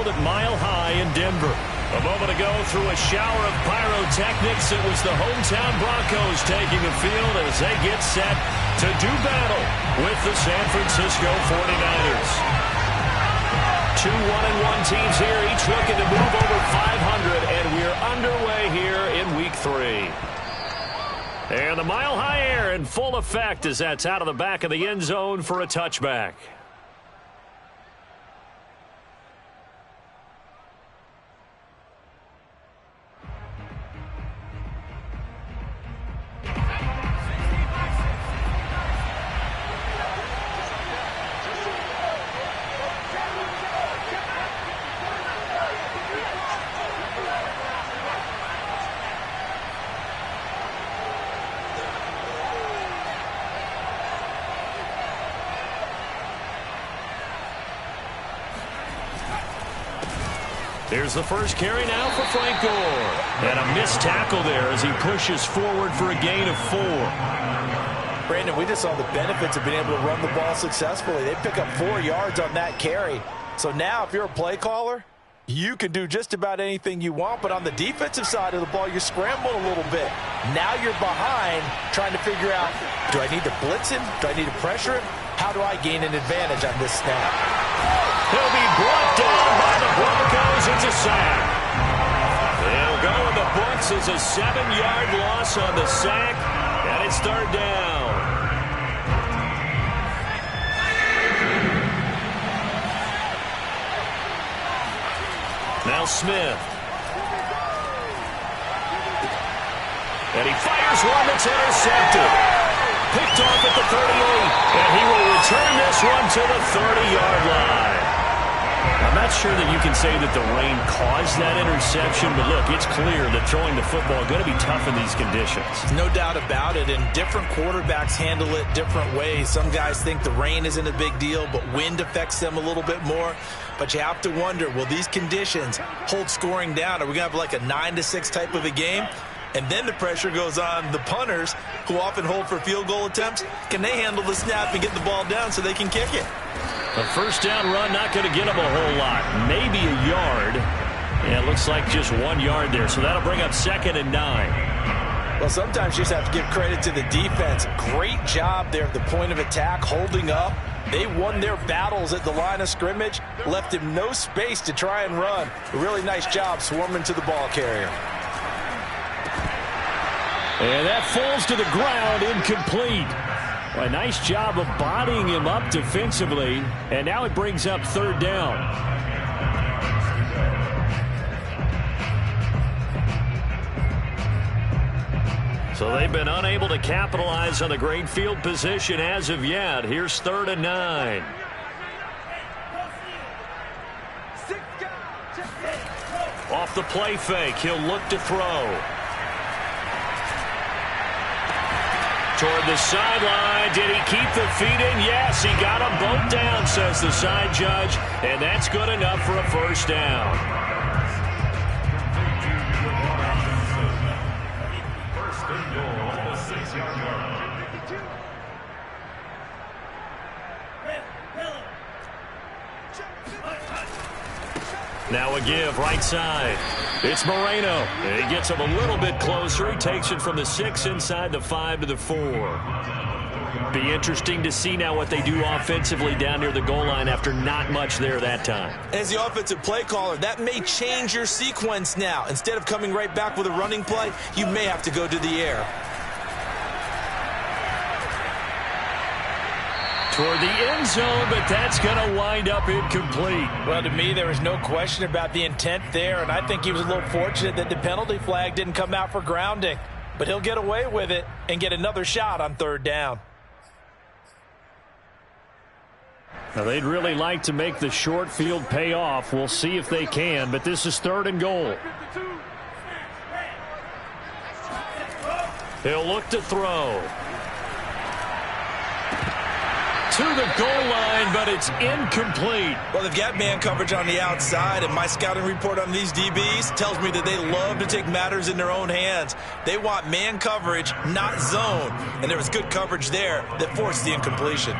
field at Mile High in Denver. A moment ago, through a shower of pyrotechnics, it was the hometown Broncos taking the field as they get set to do battle with the San Francisco 49ers. Two 1-1 teams here, each looking to move over 500, and we're underway here in Week 3. And the Mile High air in full effect as that's out of the back of the end zone for a touchback. Here's the first carry now for Frank Gore. And a missed tackle there as he pushes forward for a gain of 4. Brandon, we just saw the benefits of being able to run the ball successfully. They pick up 4 yards on that carry. So now if you're a play caller, you can do just about anything you want. But on the defensive side of the ball, you're scrambling a little bit. Now you're behind trying to figure out, do I need to blitz him? Do I need to pressure him? How do I gain an advantage on this snap? He'll be brought down by the Broncos. It's a sack. They'll go in the books as a 7-yard loss on the sack, and it's 3rd down. Now Smith. And he fires one that's intercepted. Picked off at the 38, and he will return this one to the 30-yard line. I'm not sure that you can say that the rain caused that interception, but look, it's clear that throwing the football is going to be tough in these conditions. No doubt about it, and different quarterbacks handle it different ways. Some guys think the rain isn't a big deal, but wind affects them a little bit more. But you have to wonder, will these conditions hold scoring down? Are we going to have like a 9-6 type of a game? And then the pressure goes on the punters, who often hold for field goal attempts. Can they handle the snap and get the ball down so they can kick it? A first down run, not going to get them a whole lot. Maybe a yard. And it looks like just 1 yard there. So that'll bring up 2nd and 9. Well, sometimes you just have to give credit to the defense. Great job there at the point of attack, holding up. They won their battles at the line of scrimmage, left him no space to try and run. A really nice job swarming to the ball carrier. And that falls to the ground, incomplete. A nice job of bodying him up defensively, and now it brings up 3rd down. So they've been unable to capitalize on the great field position as of yet. Here's 3rd and 9. Off the play fake, he'll look to throw. Toward the sideline. Did he keep the feet in? Yes, he got them both down, says the side judge. And that's good enough for a first down. Now a give, right side. It's Moreno. And he gets him a little bit closer. He takes it from the 6 inside the 5 to the 4. Be interesting to see now what they do offensively down near the goal line after not much there that time. As the offensive play caller, that may change your sequence now. Instead of coming right back with a running play, you may have to go to the air. Toward the end zone, but that's going to wind up incomplete. Well, to me, there was no question about the intent there, and I think he was a little fortunate that the penalty flag didn't come out for grounding. But he'll get away with it and get another shot on 3rd down. Now, they'd really like to make the short field pay off. We'll see if they can, but this is 3rd and goal. He'll look to throw. To the goal line, but it's incomplete. Well, they've got man coverage on the outside, and my scouting report on these DBs tells me that they love to take matters in their own hands. They want man coverage, not zone. And there was good coverage there that forced the incompletion.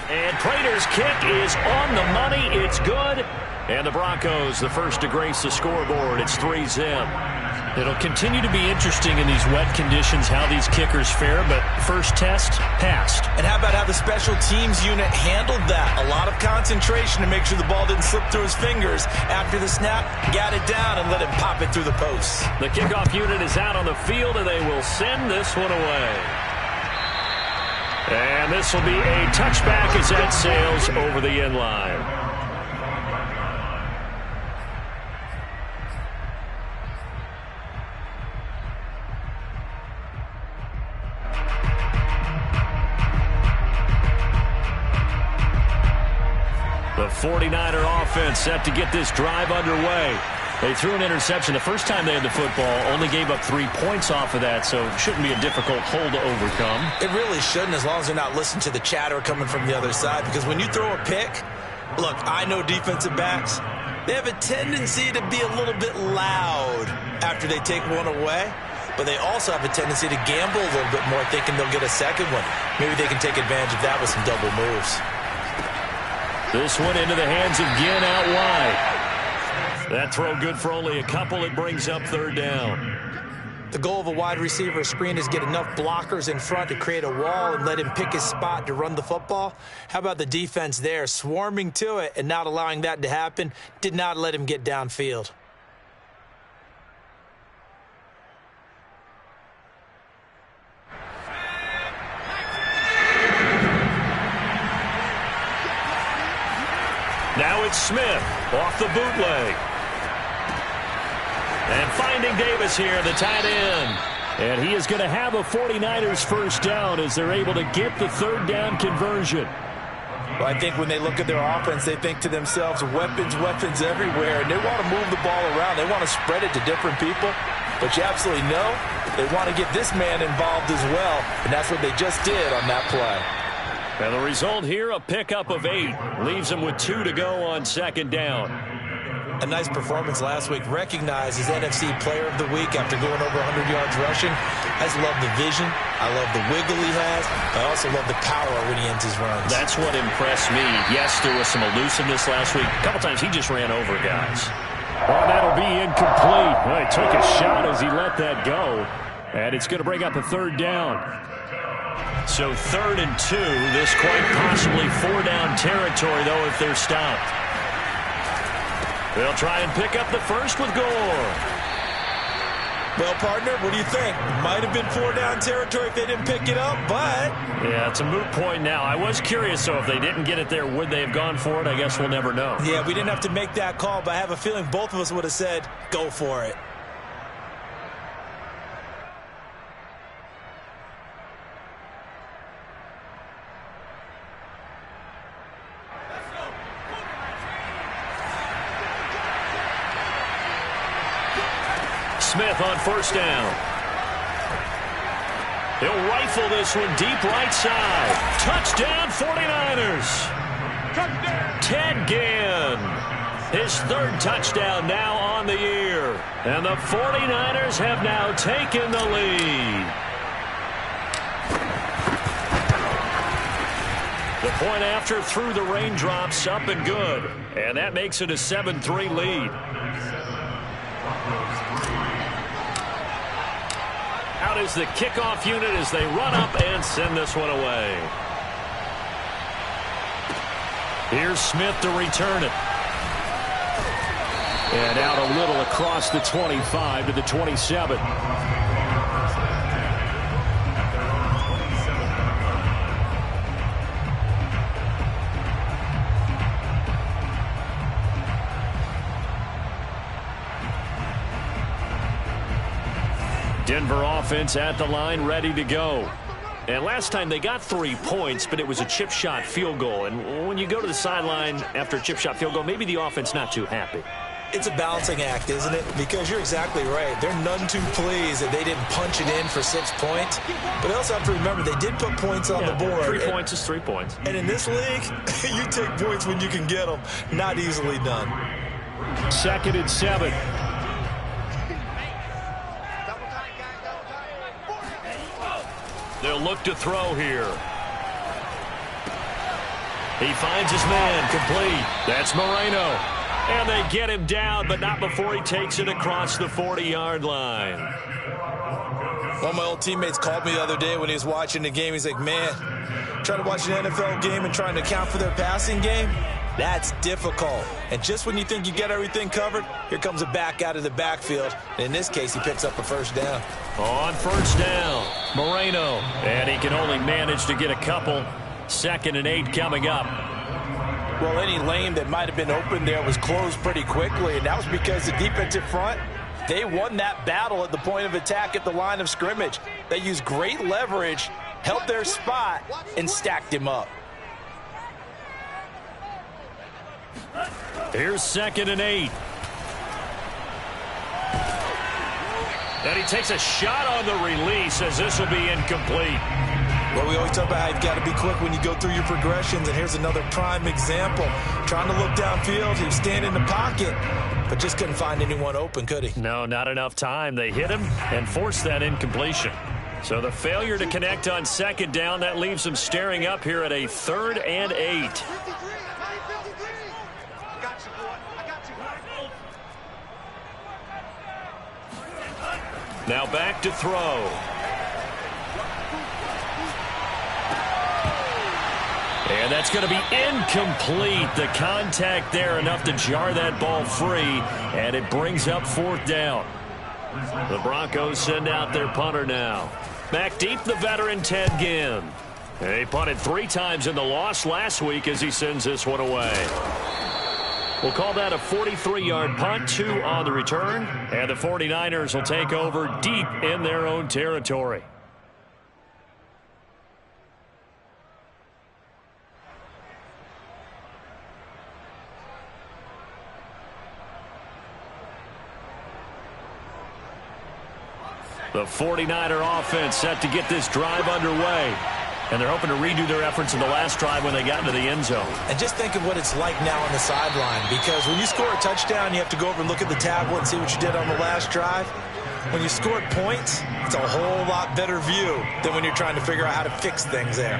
And prayed Raiders' kick is on the money. It's good. And the Broncos, the first to grace the scoreboard. It's 3-zip. It'll continue to be interesting in these wet conditions how these kickers fare, but first test, passed. And how about how the special teams unit handled that? A lot of concentration to make sure the ball didn't slip through his fingers. After the snap, got it down and let him pop it through the posts. The kickoff unit is out on the field, and they will send this one away. And this will be a touchback as that sails over the end line. The 49er offense set to get this drive underway. They threw an interception the first time they had the football, only gave up 3 points off of that, so it shouldn't be a difficult hole to overcome. It really shouldn't, as long as they're not listening to the chatter coming from the other side, because when you throw a pick, look, I know defensive backs, they have a tendency to be a little bit loud after they take one away, but they also have a tendency to gamble a little bit more, thinking they'll get a second one. Maybe they can take advantage of that with some double moves. This one into the hands of Ginn out wide. That throw good for only a couple. It brings up third down. The goal of a wide receiver screen is get enough blockers in front to create a wall and let him pick his spot to run the football. How about the defense there, swarming to it and not allowing that to happen? Did not let him get downfield. Now it's Smith off the bootleg. And finding Davis here, the tight end. And he is going to have a 49ers first down as they're able to get the third down conversion. Well, I think when they look at their offense, they think to themselves, weapons, weapons everywhere. And they want to move the ball around. They want to spread it to different people. But you absolutely know they want to get this man involved as well. And that's what they just did on that play. And the result here, a pickup of 8. Leaves them with 2 to go on second down. A nice performance last week. Recognized as NFC Player of the Week after going over 100 yards rushing. I just love the vision. I love the wiggle he has. I also love the power when he ends his runs. That's what impressed me. Yes, there was some elusiveness last week. A couple times he just ran over guys. Oh, that'll be incomplete. Well, he took a shot as he let that go. And it's going to bring up a third down. So 3rd and 2. This quite possibly 4-down territory, though, if they're stopped. They'll try and pick up the first with Gore. Well, partner, what do you think? Might have been 4-down territory if they didn't pick it up, but... Yeah, it's a moot point now. I was curious, so if they didn't get it there, would they have gone for it? I guess we'll never know. Yeah, we didn't have to make that call, but I have a feeling both of us would have said, go for it. Smith on first down. He'll rifle this one deep right side. Touchdown 49ers. Ted Ginn. His 3rd touchdown now on the year. And the 49ers have now taken the lead. The point after through the raindrops, up and good. And that makes it a 7-3 lead. Out is the kickoff unit as they run up and send this one away. Here's Smith to return it. And out a little across the 25 to the 27. Denver offense at the line, ready to go. And last time they got 3 points, but it was a chip shot field goal. And when you go to the sideline after a chip shot field goal, maybe the offense not too happy. It's a balancing act, isn't it? Because you're exactly right. They're none too pleased that they didn't punch it in for 6 points. But they also have to remember they did put points on the board. 3 points is 3 points. And in this league, you take points when you can get them. Not easily done. 2nd and 7. They'll look to throw here. He finds his man, complete. That's Moreno. And they get him down, but not before he takes it across the 40-yard line. One of my old teammates called me the other day when he was watching the game. He's like, man, trying to watch an NFL game and trying to account for their passing game, that's difficult. And just when you think you get everything covered, here comes a back out of the backfield. And in this case, he picks up a first down. On first down, Moreno. And he can only manage to get a couple. 2nd and 8 coming up. Well, any lane that might have been open there was closed pretty quickly, and that was because the defensive front, they won that battle at the point of attack at the line of scrimmage. They used great leverage, held their spot, and stacked him up. Here's 2nd and 8. And he takes a shot on the release as this will be incomplete. Well, we always talk about how you've got to be quick when you go through your progressions, and here's another prime example. Trying to look downfield, he was standing in the pocket, but just couldn't find anyone open, could he? No, not enough time. They hit him and forced that incompletion. So the failure to connect on 2nd down, that leaves him staring up here at a 3rd and 8. Now back to throw. And that's going to be incomplete. The contact there enough to jar that ball free, and it brings up 4th down. The Broncos send out their punter now. Back deep, the veteran Ted Ginn. And he punted 3 times in the loss last week as he sends this one away. We'll call that a 43-yard punt, 2 on the return, and the 49ers will take over deep in their own territory. The 49er offense set to get this drive underway. And they're hoping to redo their efforts in the last drive when they got into the end zone. And just think of what it's like now on the sideline, because when you score a touchdown, you have to go over and look at the tablet and see what you did on the last drive. When you scored points, it's a whole lot better view than when you're trying to figure out how to fix things there.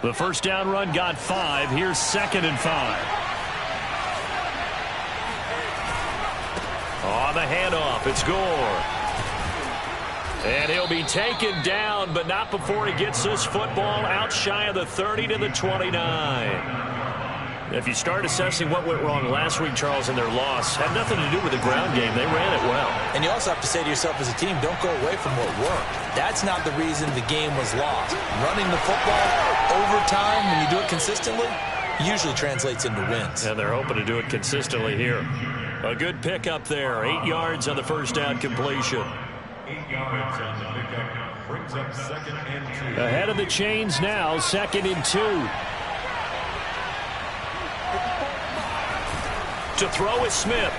The first down run got 5. Here's 2nd and 5. On the handoff, it's Gore. And he'll be taken down, but not before he gets this football out shy of the 30 to the 29. If you start assessing what went wrong last week, Charles, in their loss, had nothing to do with the ground game. They ran it well. And you also have to say to yourself as a team, don't go away from what worked. That's not the reason the game was lost. Running the football over time, when you do it consistently, usually translates into wins. And they're hoping to do it consistently here. A good pickup there. 8 yards on the first down completion. 8 yards on the pickup. Brings up 2nd and 2. Ahead of the chains now, 2nd and 2. To throw is Smith.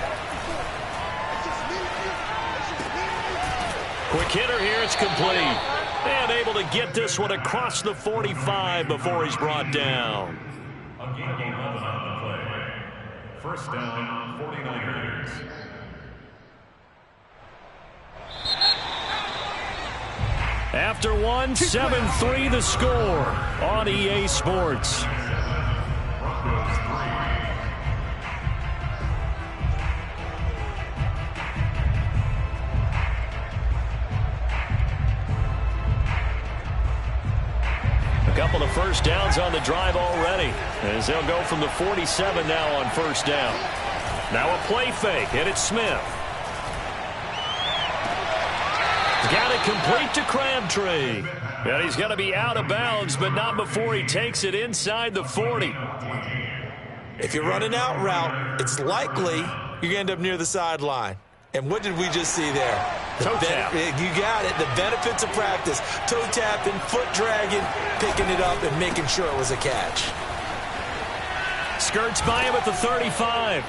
Quick hitter here, it's complete. And able to get this one across the 45 before he's brought down. A gain of 11 on the play. First down, 49ers. After one, 7-3 the score on EA Sports. Broncos 3. A couple of first downs on the drive already, as they'll go from the 47 now on first down. Now a play fake, and it's Smith. He's got it complete to Crabtree. And he's going to be out of bounds, but not before he takes it inside the 40. If you're running out route, it's likely you're going to end up near the sideline. And what did we just see there? Toe tap. You got it. The benefits of practice. Toe tapping, foot dragging, picking it up, and making sure it was a catch. Skirts by him at the 35.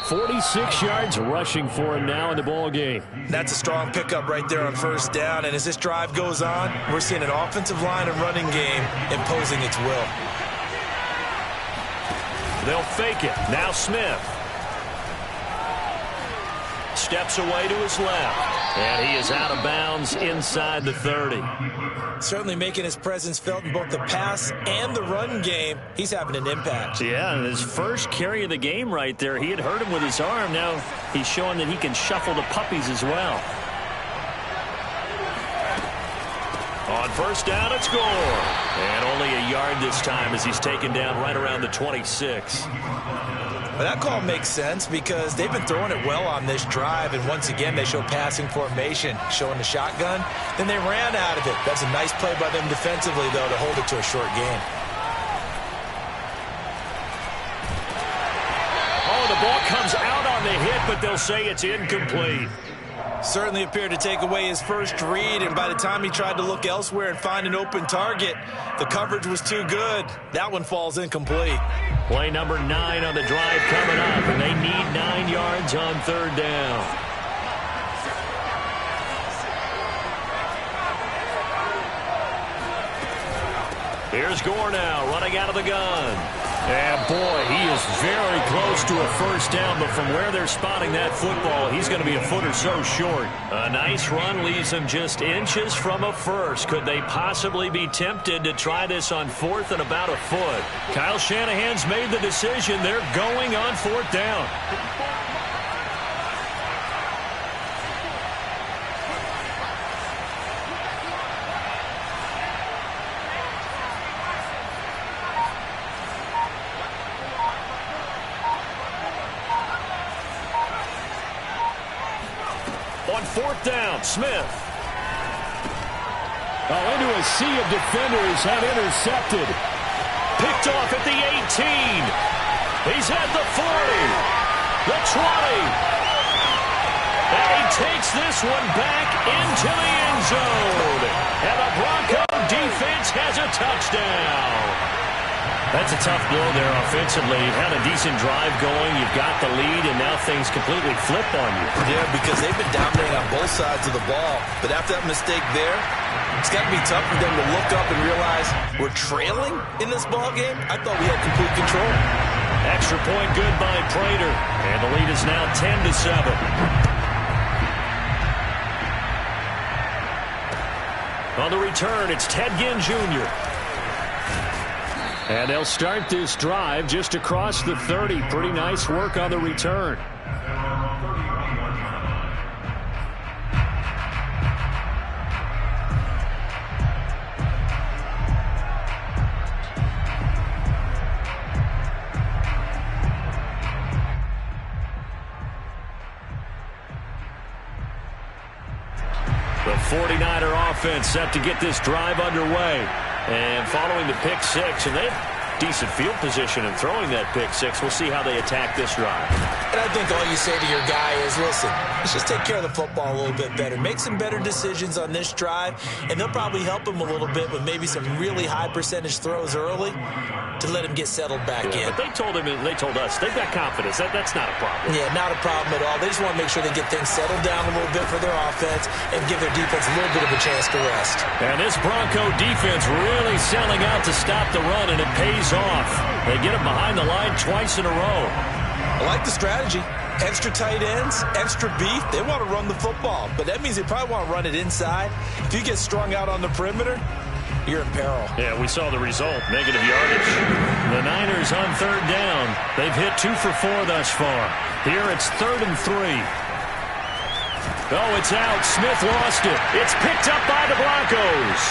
46 yards rushing for him now in the ball game. That's a strong pickup right there on first down. And as this drive goes on, we're seeing an offensive line and running game imposing its will. They'll fake it. Now Smith. steps away to his left. And he is out of bounds inside the 30. Certainly making his presence felt in both the pass and the run game. He's having an impact. Yeah, and his first carry of the game right there, he had hurt him with his arm. Now he's showing that he can shuffle the puppies as well. On first down, it's Gore. And only a yard this time as he's taken down right around the 26. Well, that call makes sense because they've been throwing it well on this drive, and once again they show passing formation, showing the shotgun. Then they ran out of it. That's a nice play by them defensively, though, to hold it to a short game. Oh, the ball comes out on the hit, but they'll say it's incomplete. Certainly appeared to take away his first read, and by the time he tried to look elsewhere and find an open target, the coverage was too good. That one falls incomplete. Play number 9 on the drive coming up, and they need 9 yards on third down. Here's Gore now, running out of the gun. And, boy, he is very close to a first down, but from where they're spotting that football, he's going to be a foot or so short. A nice run leaves him just inches from a first. Could they possibly be tempted to try this on fourth and about a foot? Kyle Shanahan's made the decision. They're going on fourth down. Fourth down, Smith. Into a sea of defenders have intercepted. Picked off at the 18. He's at the 40. The 20. And he takes this one back into the end zone. And the Bronco defense has a touchdown. That's a tough blow there offensively. You've had a decent drive going. You've got the lead, and now things completely flip on you. Yeah, because they've been dominating on both sides of the ball. But after that mistake there, it's got to be tough for them to look up and realize we're trailing in this ball game. I thought we had complete control. Extra point good by Prater. And the lead is now 10-7. On the return, it's Ted Ginn Jr. And they'll start this drive just across the 30. Pretty nice work on the return. The 49er offense set to get this drive underway. And following the pick six, and they have decent field position in throwing that pick six. We'll see how they attack this drive. And I think all you say to your guy is, listen, let's just take care of the football a little bit better. Make some better decisions on this drive, and they'll probably help him a little bit with maybe some really high percentage throws early to let him get settled back in. But they told us, they've got confidence. That's not a problem. Yeah, not a problem at all. They just want to make sure they get things settled down a little bit for their offense and give their defense a little bit of a chance to rest. And this Bronco defense really selling out to stop the run, and it pays off. They get him behind the line twice in a row. I like the strategy. Extra tight ends, extra beef. They want to run the football, but that means they probably want to run it inside. If you get strung out on the perimeter, you're in peril. Yeah, we saw the result, negative yardage. The Niners on third down. They've hit 2 for 4 thus far. Here it's 3rd and 3. Oh, it's out. Smith lost it. It's picked up by the Broncos.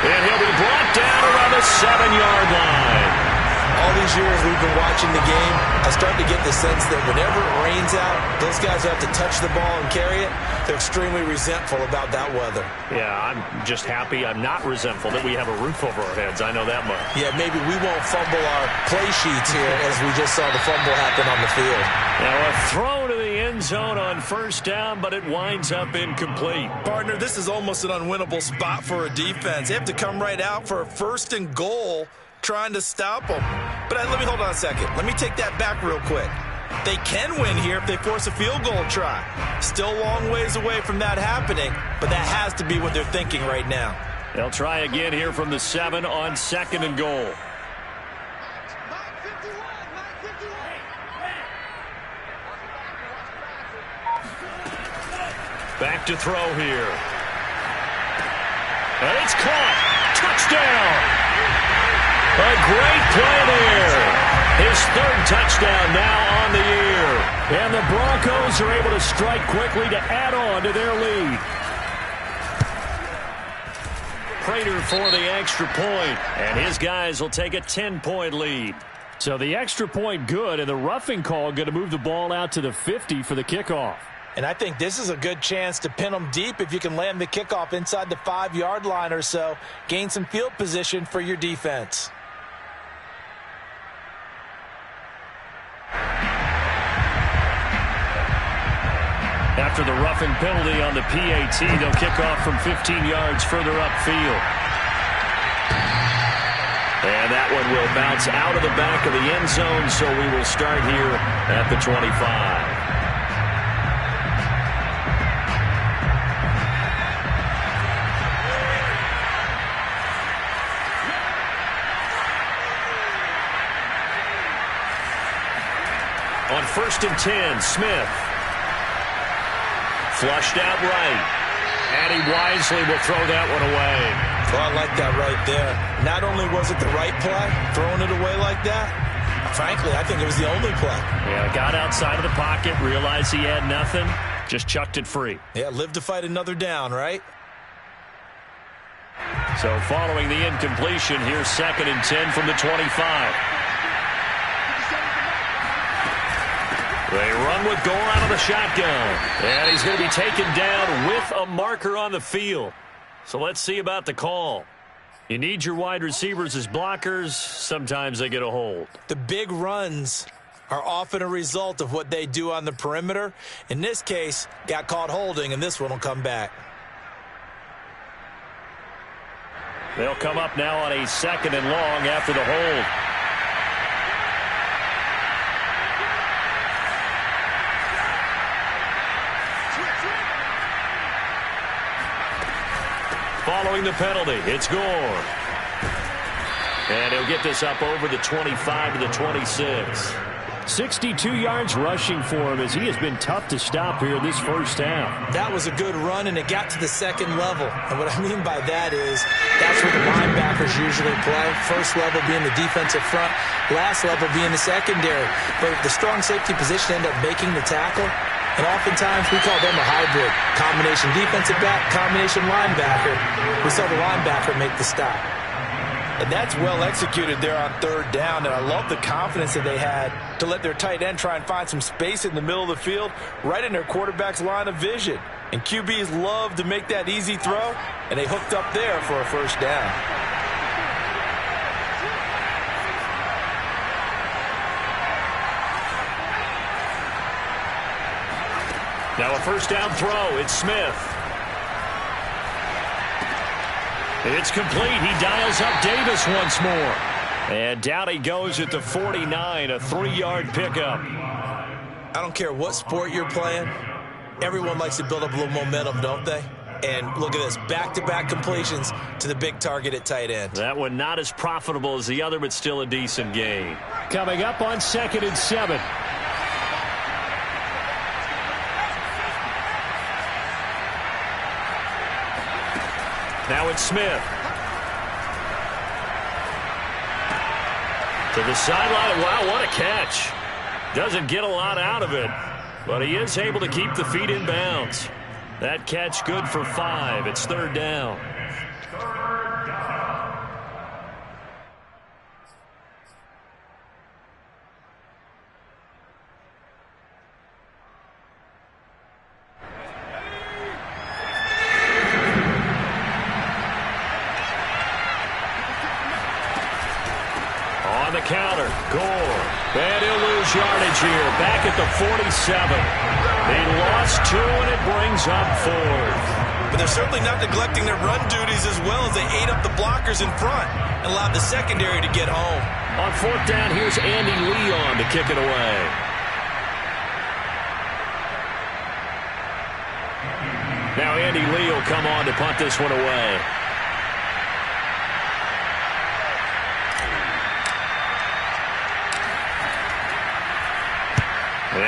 And he'll be brought down around the 7-yard line. All these years we've been watching the game, I start to get the sense that whenever it rains out, those guys have to touch the ball and carry it. They're extremely resentful about that weather. Yeah, I'm just happy I'm not resentful that we have a roof over our heads. I know that much. Yeah, maybe we won't fumble our play sheets here as we just saw the fumble happen on the field. Now a throw to the end zone on first down, but it winds up incomplete. Partner, this is almost an unwinnable spot for a defense. They have to come right out for a 1st and goal trying to stop them. But let me hold on a second. Let me take that back real quick. They can win here if they force a field goal try. Still a long ways away from that happening, but that has to be what they're thinking right now. They'll try again here from the 7 on 2nd and goal. Back to throw here. And it's caught. Touchdown. A great play there. His third touchdown now on the year. And the Broncos are able to strike quickly to add on to their lead. Prater for the extra point, and his guys will take a 10-point lead. So the extra point good, and the roughing call going to move the ball out to the 50 for the kickoff. And I think this is a good chance to pin them deep if you can land the kickoff inside the 5-yard line or so. Gain some field position for your defense. After the roughing penalty on the PAT, they'll kick off from 15 yards further upfield. And that one will bounce out of the back of the end zone, so we will start here at the 25. On 1st and 10, Smith. Flushed out right. And he wisely will throw that one away. Well, I like that right there. Not only was it the right play, throwing it away like that, frankly, I think it was the only play. Yeah, got outside of the pocket, realized he had nothing, just chucked it free. Yeah, live to fight another down, right? So following the incompletion, here's 2nd and 10 from the 25. They run with Gore out of the shotgun. And he's going to be taken down with a marker on the field. So let's see about the call. You need your wide receivers as blockers. Sometimes they get a hold. The big runs are often a result of what they do on the perimeter. In this case, got caught holding, and this one will come back. They'll come up now on a 2nd and long after the hold. Following the penalty, it's Gore. And he'll get this up over the 25 to the 26. 62 yards rushing for him as he has been tough to stop here in this first half. That was a good run, and it got to the 2nd level. And what I mean by that is that's where the linebackers usually play. First level being the defensive front, last level being the secondary. But the strong safety position ended up making the tackle. And oftentimes we call them a hybrid. Combination defensive back, combination linebacker. We saw the linebacker make the stop. And that's well executed there on 3rd down. And I love the confidence that they had to let their tight end try and find some space in the middle of the field, right in their quarterback's line of vision. And QBs love to make that easy throw, and they hooked up there for a 1st down. Now a 1st down throw. It's Smith. It's complete. He dials up Davis once more. And down he goes at the 49, a 3-yard pickup. I don't care what sport you're playing. Everyone likes to build up a little momentum, don't they? And look at this, back-to-back completions to the big target at tight end. That one not as profitable as the other, but still a decent gain. Coming up on 2nd and 7. Now it's Smith. To the sideline. Wow, what a catch. Doesn't get a lot out of it, but he is able to keep the feet in bounds. That catch good for 5. It's 3rd down. Counter, Gore, and he'll lose yardage here, back at the 47. They lost 2, and it brings up 4th. But they're certainly not neglecting their run duties as well as they ate up the blockers in front and allowed the secondary to get home. On 4th down, here's Andy Leon to kick it away. Now Andy Lee will come on to punt this one away.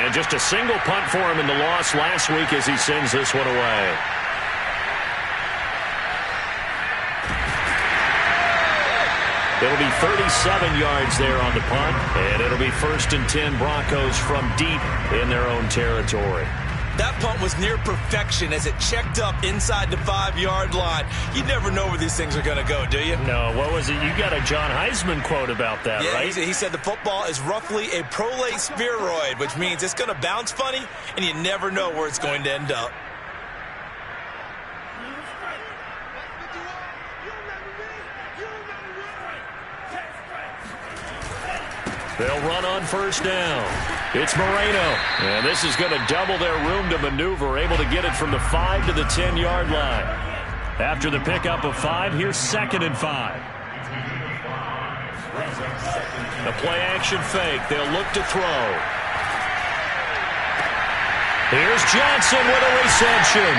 And just a single punt for him in the loss last week as he sends this one away. It'll be 37 yards there on the punt, and it'll be 1st and 10 Broncos from deep in their own territory. That punt was near perfection as it checked up inside the 5-yard line. You never know where these things are going to go, do you? No, what was it? You got a John Heisman quote about that, yeah, right? He said the football is roughly a prolate spheroid, which means it's going to bounce funny, and you never know where it's going to end up. They'll run on 1st down. It's Moreno. And this is going to double their room to maneuver, able to get it from the 5 to the 10-yard line. After the pickup of 5, here's 2nd and 5. The play-action fake. They'll look to throw. Here's Johnson with a reception.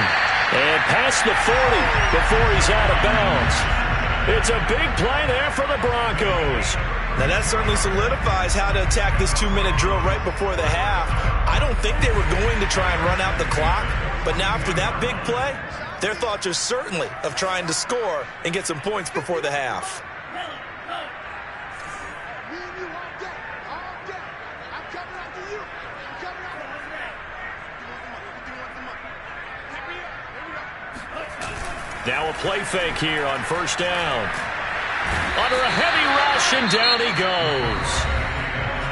And past the 40 before he's out of bounds. It's a big play there for the Broncos. Now, that certainly solidifies how to attack this 2-minute drill right before the half. I don't think they were going to try and run out the clock, but now after that big play, their thoughts are certainly of trying to score and get some points before the half. Now a play fake here on 1st down. Under a heavy rush, and down he goes.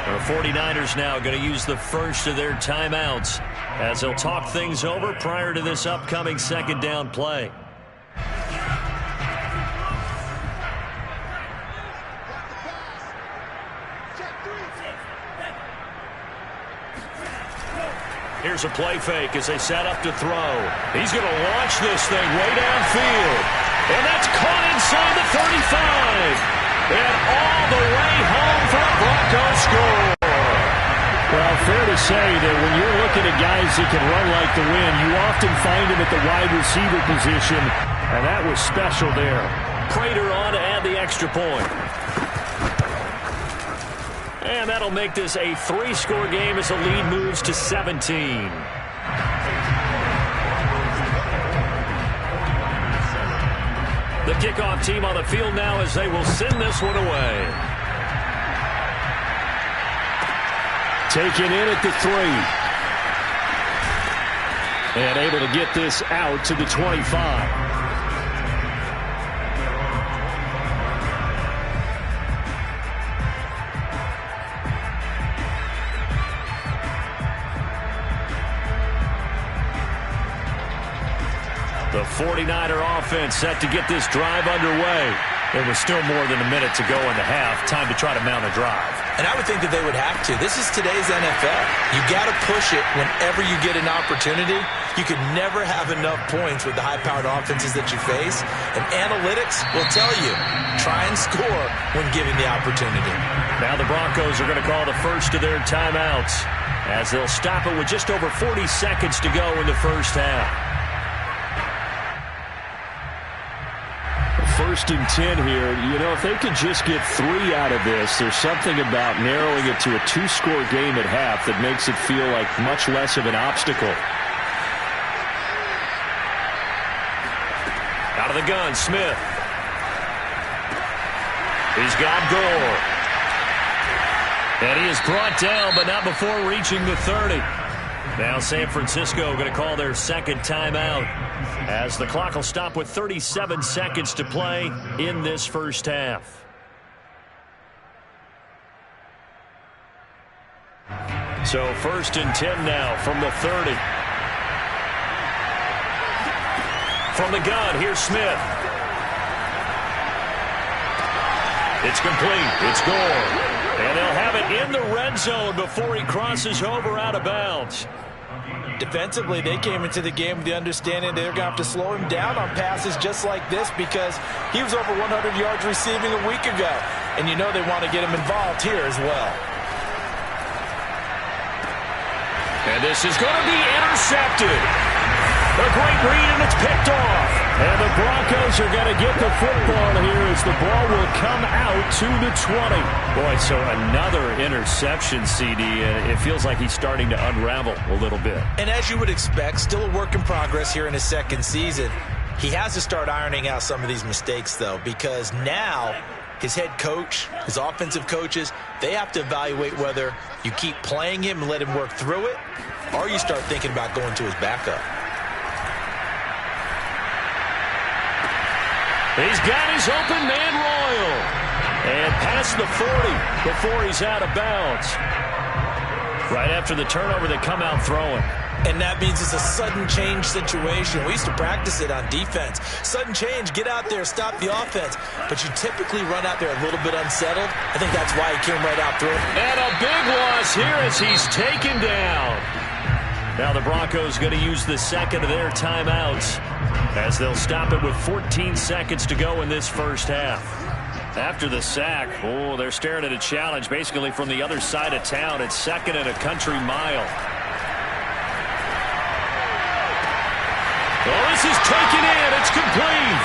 The 49ers now going to use the first of their timeouts as they'll talk things over prior to this upcoming 2nd down play. Here's a play fake as they set up to throw. He's going to launch this thing way downfield. And that's caught inside the 35. And all the way home for a Broncos score. Well, fair to say that when you're looking at guys that can run like the wind, you often find them at the wide receiver position, and that was special there. Prater on to add the extra point. And that'll make this a 3-score game as the lead moves to 17. The kickoff team on the field now as they will send this one away. Taken in at the 3. And able to get this out to the 25. The 49er offense set to get this drive underway. There was still more than a minute to go in the half. Time to try to mount a drive. And I would think that they would have to. This is today's NFL. You got to push it whenever you get an opportunity. You can never have enough points with the high-powered offenses that you face. And analytics will tell you, try and score when given the opportunity. Now the Broncos are going to call the first of their timeouts as they'll stop it with just over 40 seconds to go in the first half. 1st and 10 here. You know, if they could just get 3 out of this, there's something about narrowing it to a 2-score game at half that makes it feel like much less of an obstacle. Out of the gun, Smith. He's got Gore. And he is brought down, but not before reaching the 30. Now San Francisco going to call their 2nd timeout as the clock will stop with 37 seconds to play in this first half. So 1st and 10 now from the 30. From the gun, here's Smith. It's complete. It's Gore. And they'll have it in the red zone before he crosses over out of bounds. Defensively, they came into the game with the understanding they're going to have to slow him down on passes just like this because he was over 100 yards receiving a week ago. And you know they want to get him involved here as well. And this is going to be intercepted. A great read, and it's picked off. And the Broncos are going to get the football here as the ball will come out to the 20. Boy, so another interception, CD. It feels like he's starting to unravel a little bit. And as you would expect, still a work in progress here in his second season. He has to start ironing out some of these mistakes, though, because now his head coach, his offensive coaches, they have to evaluate whether you keep playing him and let him work through it, or you start thinking about going to his backup. He's got his open man Royal. And past the 40 before he's out of bounds. Right after the turnover, they come out throwing. And that means it's a sudden change situation. We used to practice it on defense. Sudden change, get out there, stop the offense. But you typically run out there a little bit unsettled. I think that's why he came right out through. And a big loss here as he's taken down. Now the Broncos going to use the second of their timeouts as they'll stop it with 14 seconds to go in this first half. After the sack, they're staring at a challenge basically from the other side of town. It's second and a country mile. This is taken in. It's complete.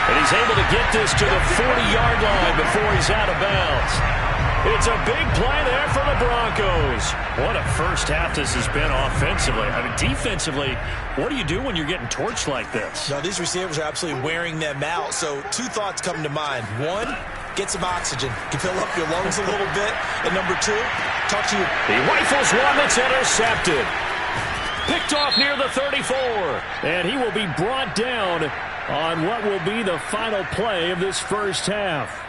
And he's able to get this to the 40-yard line before he's out of bounds. It's a big play there for the Broncos. What a first half this has been offensively. I mean, defensively, what do you do when you're getting torched like this? No, these receivers are absolutely wearing them out. So two thoughts come to mind. One, get some oxygen. You can fill up your lungs a little bit. And number two, talk to you. He rifles one that's intercepted. Picked off near the 34. And he will be brought down on what will be the final play of this first half.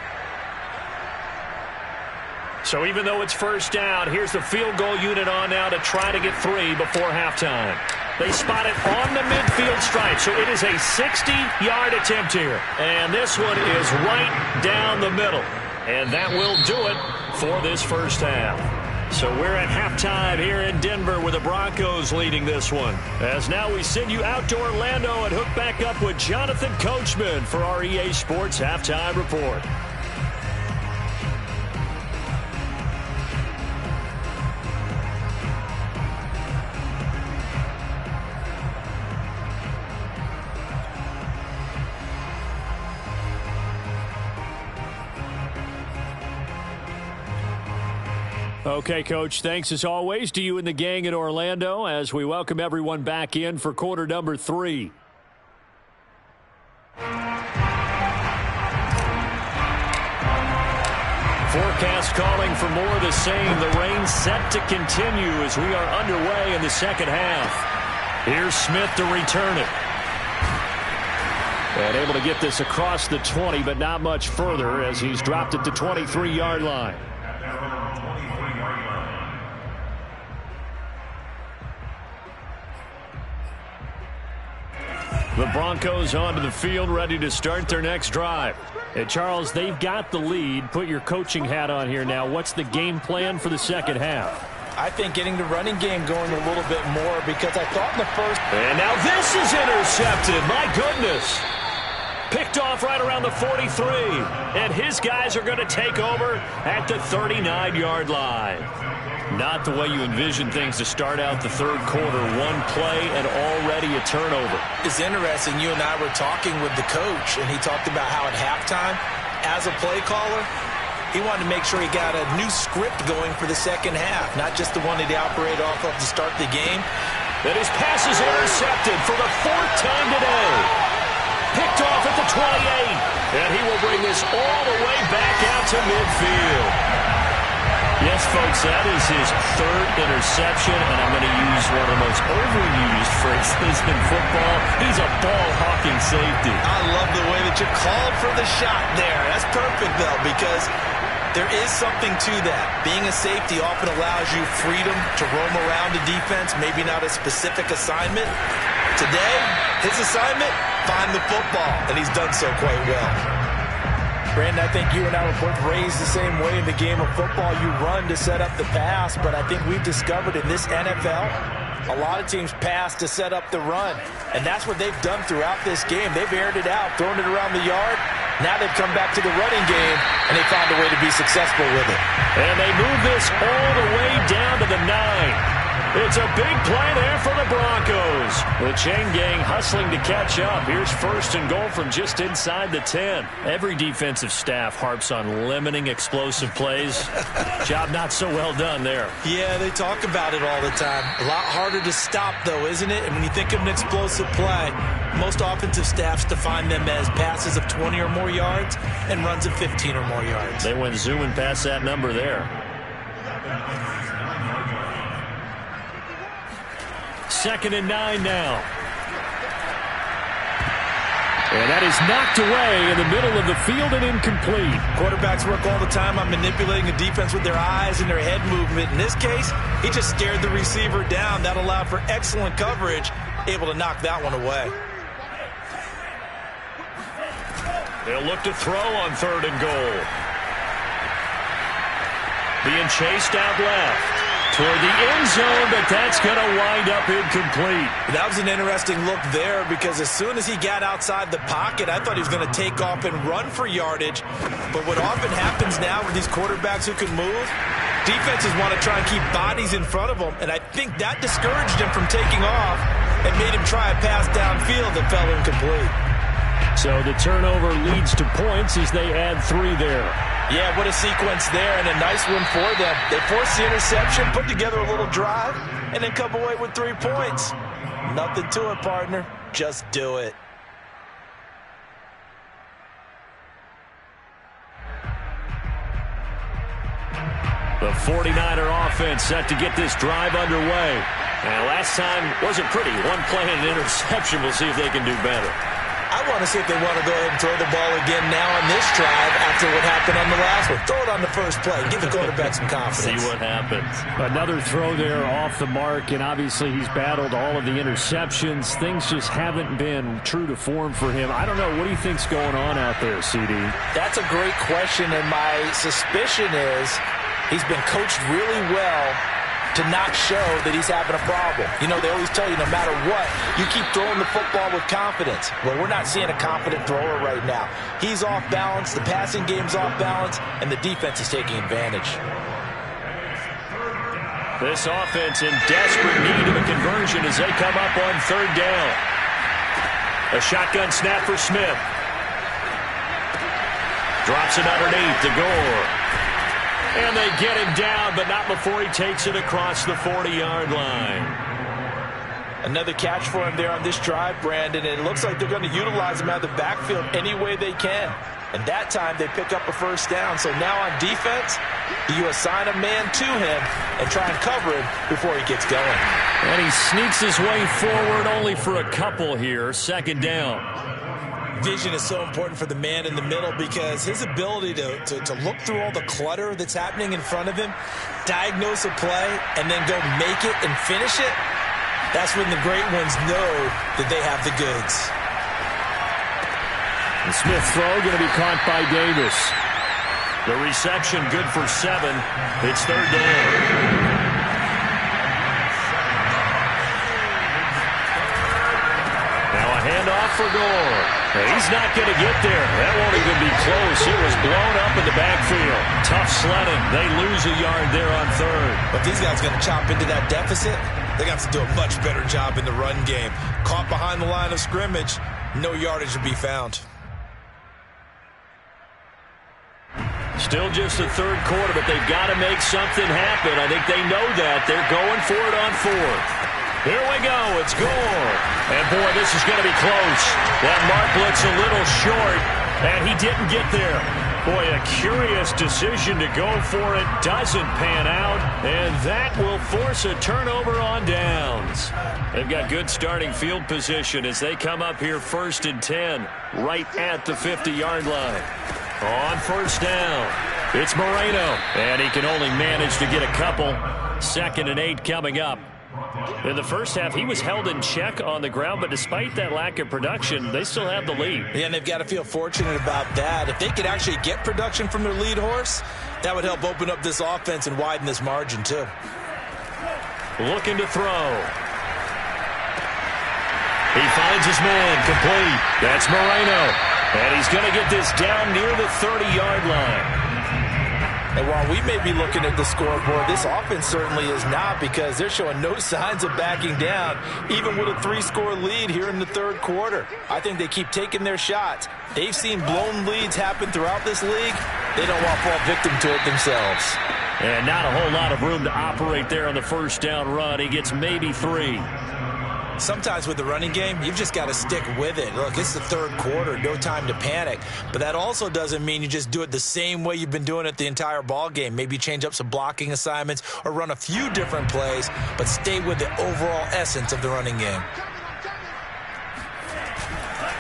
So even though it's first down, here's the field goal unit on now to try to get 3 before halftime. They spot it on the midfield stripe, so it is a 60-yard attempt here. And this one is right down the middle. And that will do it for this first half. So we're at halftime here in Denver with the Broncos leading this one. As now we send you out to Orlando and hook back up with Jonathan Coachman for our EA Sports Halftime Report. Okay, Coach, thanks as always to you and the gang in Orlando as we welcome everyone back in for quarter number 3. Forecast calling for more of the same. The rain set to continue as we are underway in the second half. Here's Smith to return it. And able to get this across the 20, but not much further as he's dropped it to 23-yard line. The Broncos onto the field, ready to start their next drive. And Charles, they've got the lead. Put your coaching hat on here now. What's the game plan for the second half? I think getting the running game going a little bit more because I thought in the first. And now this is intercepted. My goodness. Picked off right around the 43. And his guys are going to take over at the 39-yard line. Not the way you envision things to start out the third quarter. One play and already a turnover. It's interesting. You and I were talking with the coach, and he talked about how at halftime, as a play caller, he wanted to make sure he got a new script going for the second half, not just the one that he operated off of to start the game. And his pass is intercepted for the 4th time today. Picked off at the 28. And he will bring this all the way back out to midfield. Yes, folks, that is his 3rd interception, and I'm going to use one of the most overused phrases in football. He's a ball-hawking safety. I love the way that you called for the shot there. That's perfect, though, because there is something to that. Being a safety often allows you freedom to roam around the defense, maybe not a specific assignment. Today, his assignment, find the football, and he's done so quite well. Brandon, I think you and I were both raised the same way in the game of football. You run to set up the pass, but I think we've discovered in this NFL, a lot of teams pass to set up the run. And that's what they've done throughout this game. They've aired it out, thrown it around the yard. Now they've come back to the running game, and they found a way to be successful with it. And they move this all the way down to the 9. It's a big play there for the Broncos. The chain gang hustling to catch up. Here's 1st and goal from just inside the 10. Every defensive staff harps on limiting explosive plays. Job not so well done there. Yeah, they talk about it all the time. A lot harder to stop, though, isn't it? And when you think of an explosive play, most offensive staffs define them as passes of 20 or more yards and runs of 15 or more yards. They went zooming past that number there. 2nd and 9 now. And that is knocked away in the middle of the field and incomplete. Quarterbacks work all the time on manipulating a defense with their eyes and their head movement. In this case, he just stared the receiver down. That allowed for excellent coverage, able to knock that one away. They'll look to throw on 3rd and goal. Being chased out left toward the end zone, but that's going to wind up incomplete. That was an interesting look there because as soon as he got outside the pocket, I thought he was going to take off and run for yardage. But what often happens now with these quarterbacks who can move, defenses want to try and keep bodies in front of them, and I think that discouraged him from taking off and made him try a pass downfield that fell incomplete. So the turnover leads to points as they add 3 there. Yeah, what a sequence there, and a nice one for them. They forced the interception, put together a little drive, and then come away with 3 points. Nothing to it, partner. Just do it. The 49er offense set to get this drive underway. And last time wasn't pretty. One play and an interception. We'll see if they can do better. I want to see if they want to go ahead and throw the ball again now on this drive after what happened on the last one. Throw it on the first play. Give the quarterback some confidence. See what happens. Another throw there off the mark, and obviously he's battled all of the interceptions. Things just haven't been true to form for him. I don't know. What do you think's going on out there, CD? That's a great question, and my suspicion is he's been coached really well to not show that he's having a problem. You know, they always tell you no matter what, you keep throwing the football with confidence. Well, we're not seeing a confident thrower right now. He's off balance, the passing game's off balance, and the defense is taking advantage. This offense in desperate need of a conversion as they come up on 3rd down. A shotgun snap for Smith. Drops it underneath to Gore. And they get him down, but not before he takes it across the 40-yard line. Another catch for him there on this drive, Brandon, and it looks like they're going to utilize him out of the backfield any way they can. And that time they pick up a 1st down. So now on defense, you assign a man to him and try and cover him before he gets going. And he sneaks his way forward only for a couple here. 2nd down. Vision is so important for the man in the middle because his ability to look through all the clutter that's happening in front of him, diagnose a play, and then go make it and finish it, that's when the great ones know that they have the goods. The Smith throw going to be caught by Davis. The reception good for 7. It's 3rd down. Handoff for Gore. He's not going to get there. That won't even be close. It was blown up in the backfield. Tough sledding. They lose a yard there on 3rd. But these guys going to chop into that deficit. They're going to have to do a much better job in the run game. Caught behind the line of scrimmage, no yardage to be found. Still just the 3rd quarter, but they've got to make something happen. I think they know that. They're going for it on 4th. Here we go. It's Gore. And, boy, this is going to be close. That mark looks a little short, and he didn't get there. Boy, a curious decision to go for it. Doesn't pan out, and that will force a turnover on downs. They've got good starting field position as they come up here 1st and 10, right at the 50-yard line. On 1st down, it's Moreno, and he can only manage to get a couple. 2nd and 8 coming up. In the first half, he was held in check on the ground, but despite that lack of production, they still have the lead. Yeah, and they've got to feel fortunate about that. If they could actually get production from their lead horse, that would help open up this offense and widen this margin, too. Looking to throw. He finds his man, complete. That's Moreno. And he's going to get this down near the 30-yard line. And while we may be looking at the scoreboard, this offense certainly is not, because they're showing no signs of backing down, even with a 3-score lead here in the third quarter. I think they keep taking their shots. They've seen blown leads happen throughout this league. They don't want to fall victim to it themselves. And not a whole lot of room to operate there on the first down run. He gets maybe 3. Sometimes with the running game, you've just got to stick with it. Look, it's the third quarter, no time to panic. But that also doesn't mean you just do it the same way you've been doing it the entire ball game. Maybe change up some blocking assignments or run a few different plays, but stay with the overall essence of the running game.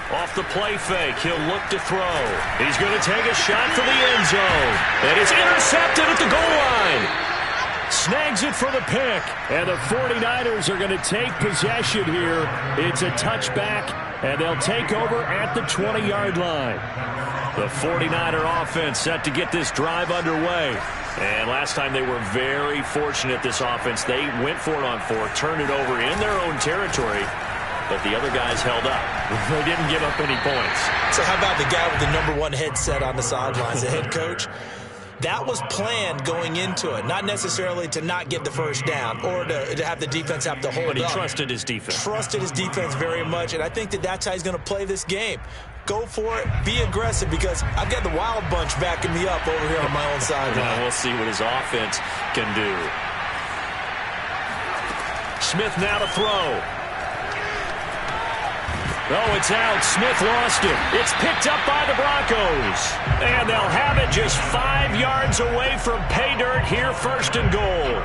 Off the play fake, he'll look to throw. He's going to take a shot for the end zone. And it's intercepted at the goal line. Snags it for the pick. And the 49ers are going to take possession here. It's a touchback, and they'll take over at the 20-yard line. The 49er offense set to get this drive underway. And last time they were very fortunate, this offense. They went for it on 4, turned it over in their own territory, but the other guys held up. They didn't give up any points. So how about the guy with the #1 headset on the sidelines, the head coach? That was planned going into it, not necessarily to not get the first down or to have the defense have to hold up. But he trusted his defense. Trusted his defense very much, and I think that's how he's going to play this game. Go for it, be aggressive, because I've got the wild bunch backing me up over here on my own sideline. Well, we'll see what his offense can do. Smith now to throw. Oh, it's out. Smith lost it. It's picked up by the Broncos. And they'll have it just 5 yards away from pay dirt here, 1st and goal.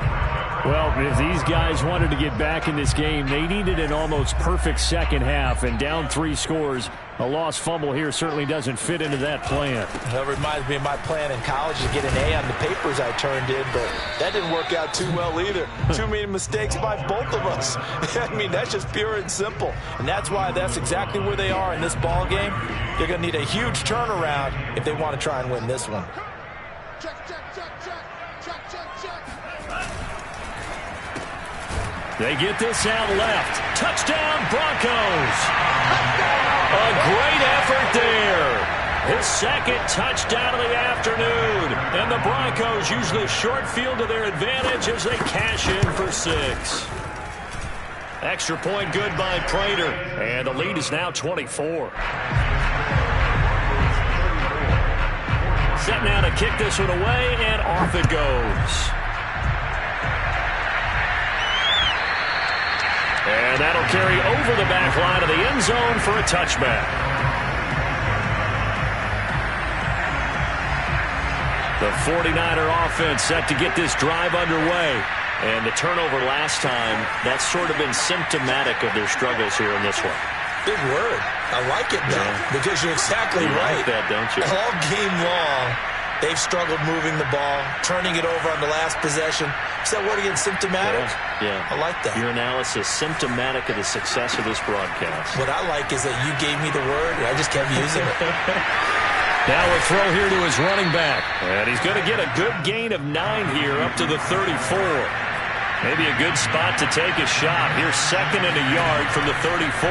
Well, if these guys wanted to get back in this game, they needed an almost perfect second half, and down 3 scores. A lost fumble here certainly doesn't fit into that plan. That reminds me of my plan in college to get an A on the papers I turned in, but that didn't work out too well either. Too many mistakes by both of us. I mean, that's just pure and simple. And that's why that's exactly where they are in this ball game. They're going to need a huge turnaround if they want to try and win this one. They get this out left. Touchdown, Broncos. A great effort there. His second touchdown of the afternoon. And the Broncos use the short field to their advantage as they cash in for 6. Extra point good by Prater. And the lead is now 24. Set now to kick this one away, and off it goes. And that'll carry over the back line of the end zone for a touchback. The 49er offense set to get this drive underway. And the turnover last time, that's sort of been symptomatic of their struggles here in this one. Big word. I like it, though, because you're exactly right. You like that, don't you? All game long, they've struggled moving the ball, turning it over on the last possession. Is that word again, symptomatic? Yeah. I like that. Your analysis, symptomatic of the success of this broadcast. What I like is that you gave me the word, and I just kept using it. Now a throw here to his running back. And he's going to get a good gain of 9 here up to the 34. Maybe a good spot to take a shot. Here's 2nd and a yard from the 34.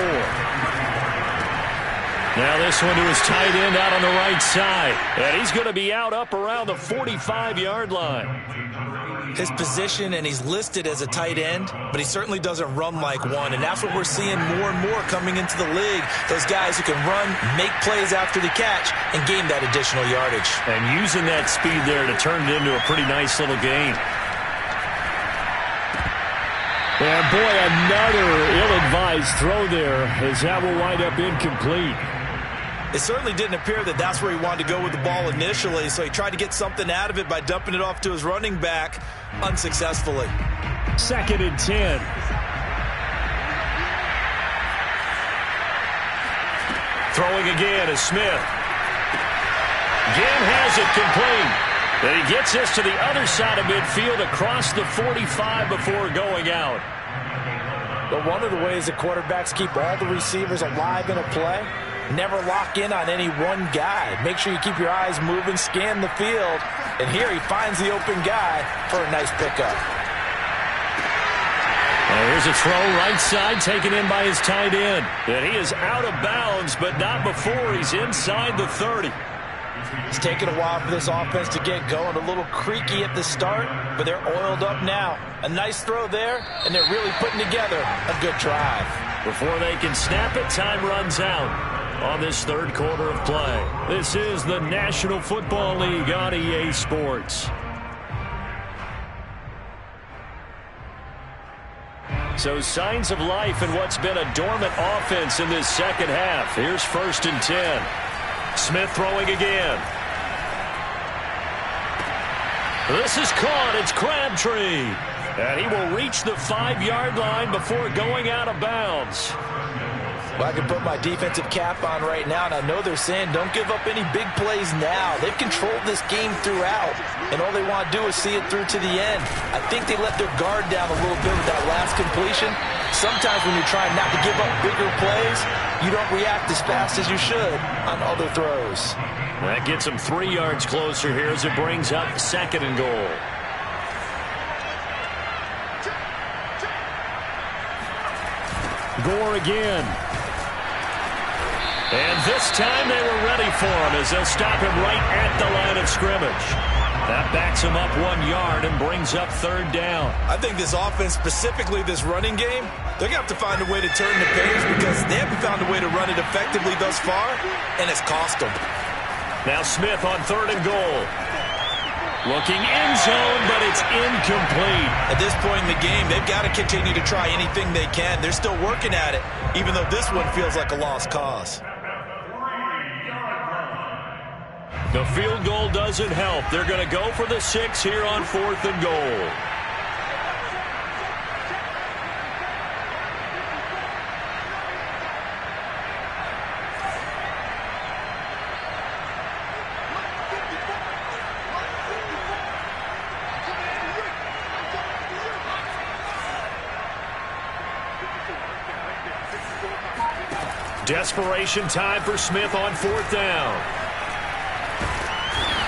Now this one to his tight end out on the right side. And he's going to be out up around the 45-yard line. His position, and he's listed as a tight end, but he certainly doesn't run like one. And that's what we're seeing more and more coming into the league. Those guys who can run, make plays after the catch, and gain that additional yardage. And using that speed there to turn it into a pretty nice little gain. And boy, another ill-advised throw there, as that will wind up incomplete. It certainly didn't appear that that's where he wanted to go with the ball initially, so he tried to get something out of it by dumping it off to his running back unsuccessfully. 2nd and 10. Throwing again is Smith. Again has it complete. Then he gets this to the other side of midfield across the 45 before going out. But one of the ways that quarterbacks keep all the receivers alive in a play, never lock in on any one guy. Make sure you keep your eyes moving, scan the field. And here he finds the open guy for a nice pickup. And here's a throw right side taken in by his tight end. And he is out of bounds, but not before he's inside the 30. It's taken a while for this offense to get going. A little creaky at the start, but they're oiled up now. A nice throw there, and they're really putting together a good drive. Before they can snap it, time runs out on this third quarter of play. This is the National Football League on EA Sports. So signs of life in what's been a dormant offense in this second half. Here's 1st and 10. Smith throwing again. This is caught. It's Crabtree. And he will reach the 5-yard line before going out of bounds. Well, I can put my defensive cap on right now, and I know they're saying don't give up any big plays now. They've controlled this game throughout, and all they want to do is see it through to the end. I think they let their guard down a little bit with that last completion. Sometimes when you're trying not to give up bigger plays, you don't react as fast as you should on other throws. That gets them 3 yards closer here as it brings up 2nd and goal. Gore again. And this time they were ready for him as they'll stop him right at the line of scrimmage. That backs him up 1 yard and brings up 3rd down. I think this offense, specifically this running game, they're going to have to find a way to turn the page because they haven't found a way to run it effectively thus far, and it's cost them. Now Smith on 3rd and goal. Looking end zone, but it's incomplete. At this point in the game, they've got to continue to try anything they can. They're still working at it, even though this one feels like a lost cause. The field goal doesn't help. They're going to go for the 6 here on 4th and goal. Desperation time for Smith on 4th down.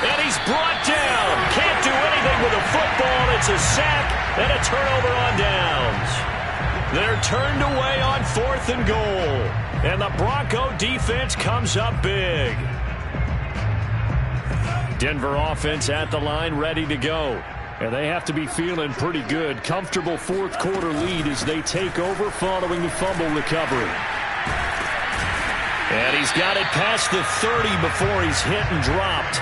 And he's brought down. Can't do anything with a football. It's a sack and a turnover on downs. They're turned away on 4th and goal. And the Bronco defense comes up big. Denver offense at the line, ready to go. And they have to be feeling pretty good. Comfortable 4th quarter lead as they take over following the fumble recovery. And he's got it past the 30 before he's hit and dropped.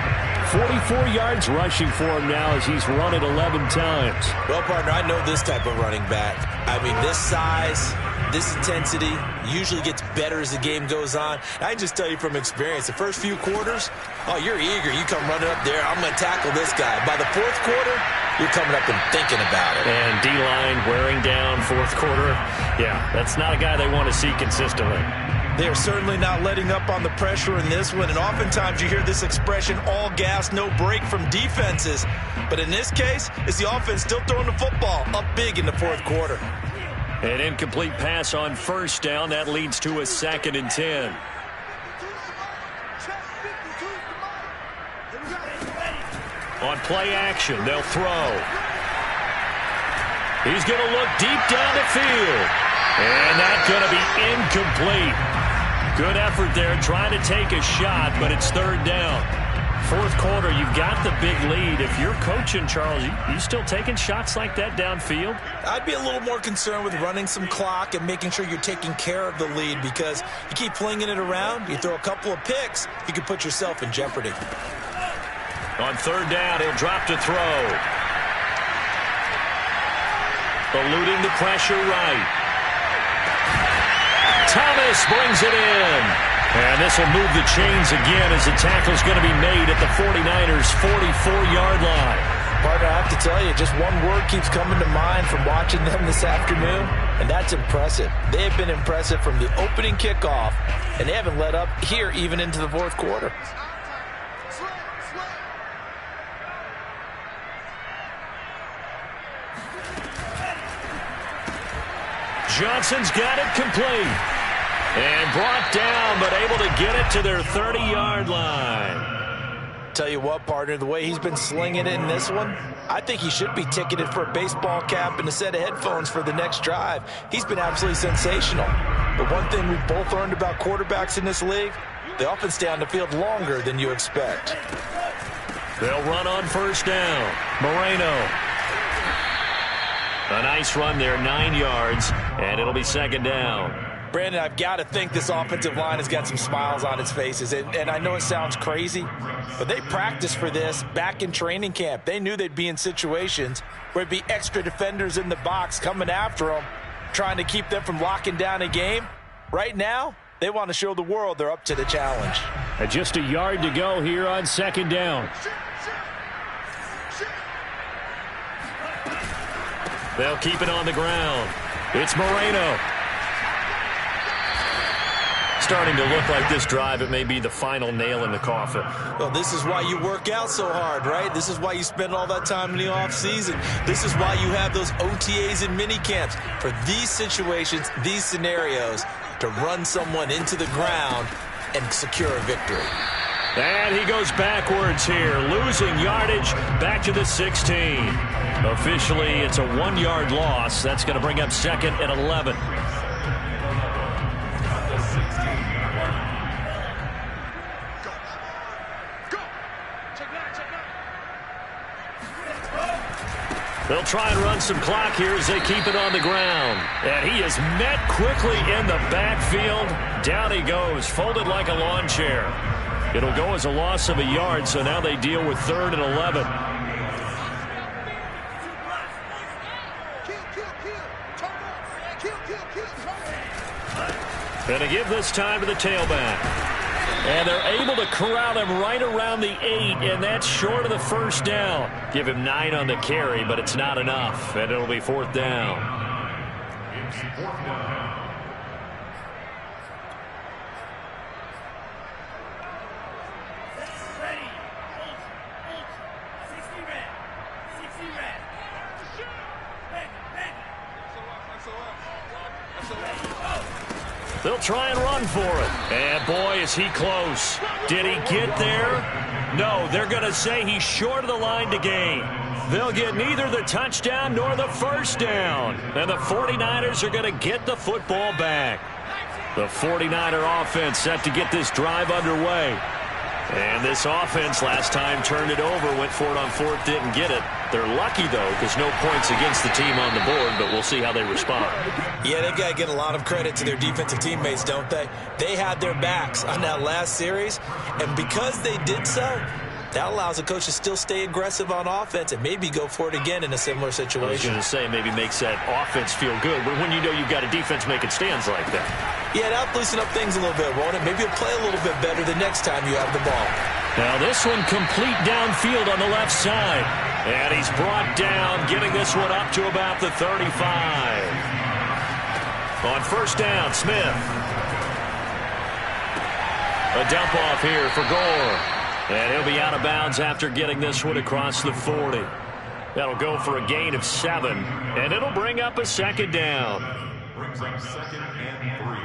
44 yards rushing for him now as he's run it 11 times. Well, partner, I know this type of running back. I mean, this size, this intensity usually gets better as the game goes on. I can just tell you from experience, the first few quarters, oh, you're eager. You come running up there, I'm going to tackle this guy. By the 4th quarter, you're coming up and thinking about it. And D-line wearing down 4th quarter. Yeah, that's not a guy they want to see consistently. They are certainly not letting up on the pressure in this one, and oftentimes you hear this expression, all gas, no break from defenses. But in this case, it's the offense still throwing the football up big in the 4th quarter. An incomplete pass on 1st down. That leads to a 2nd and 10. On play action, they'll throw. He's going to look deep down the field. And that's going to be incomplete. Good effort there trying to take a shot, but it's 3rd down. 4th quarter, you've got the big lead. If you're coaching, Charles, you still taking shots like that downfield? I'd be a little more concerned with running some clock and making sure you're taking care of the lead because you keep flinging it around, you throw a couple of picks, you can put yourself in jeopardy. On 3rd down, he'll drop to throw. Eluding the pressure right. Thomas brings it in. And this will move the chains again as the tackle's going to be made at the 49ers' 44-yard line. Partner, I have to tell you, just one word keeps coming to mind from watching them this afternoon, and that's impressive. They have been impressive from the opening kickoff, and they haven't let up here even into the 4th quarter. Johnson's got it complete. And brought down, but able to get it to their 30-yard line. Tell you what, partner, the way he's been slinging it in this one, I think he should be ticketed for a baseball cap and a set of headphones for the next drive. He's been absolutely sensational. But one thing we've both learned about quarterbacks in this league, they often stay on the field longer than you expect. They'll run on first down. Moreno. A nice run there, 9 yards, and it'll be second down. Brandon, I've got to think this offensive line has got some smiles on its faces. And I know it sounds crazy, but they practiced for this back in training camp. They knew they'd be in situations where there'd be extra defenders in the box coming after them, trying to keep them from locking down a game. Right now, they want to show the world they're up to the challenge. And just a yard to go here on second down. They'll keep it on the ground. It's Moreno. Starting to look like this drive, it may be the final nail in the coffin. Well, this is why you work out so hard, right? This is why you spend all that time in the offseason. This is why you have those OTAs and mini camps. For these situations, these scenarios, to run someone into the ground and secure a victory. And he goes backwards here, losing yardage back to the 16. Officially, it's a 1-yard loss. That's going to bring up second and 11. They'll try and run some clock here as they keep it on the ground. And he is met quickly in the backfield. Down he goes, folded like a lawn chair. It'll go as a loss of a yard, so now they deal with 3rd and 11. Going to give this time to the tailback. And they're able to corral him right around the 8, and that's short of the first down. Give him 9 on the carry, but it's not enough, and it'll be 4th down. It's 4th down. They'll try and run for it. And, boy, is he close. Did he get there? No, they're going to say he's short of the line to gain. They'll get neither the touchdown nor the first down. And the 49ers are going to get the football back. The 49er offense set to get this drive underway. And this offense last time turned it over, went for it on 4th, didn't get it. They're lucky, though, because no points against the team on the board, but we'll see how they respond. Yeah, they've got to get a lot of credit to their defensive teammates, don't they? They had their backs on that last series, and because they did so, that allows a coach to still stay aggressive on offense and maybe go for it again in a similar situation. I was going to say maybe makes that offense feel good, but when you know you've got a defense making stands like that. Yeah, that'll loosen up things a little bit, won't it? Maybe you'll play a little bit better the next time you have the ball. Now this one complete downfield on the left side. And he's brought down, getting this one up to about the 35. On first down, Smith. A dump off here for Gore. And he'll be out of bounds after getting this one across the 40. That'll go for a gain of 7. And it'll bring up a second down. Brings up 2nd and 3.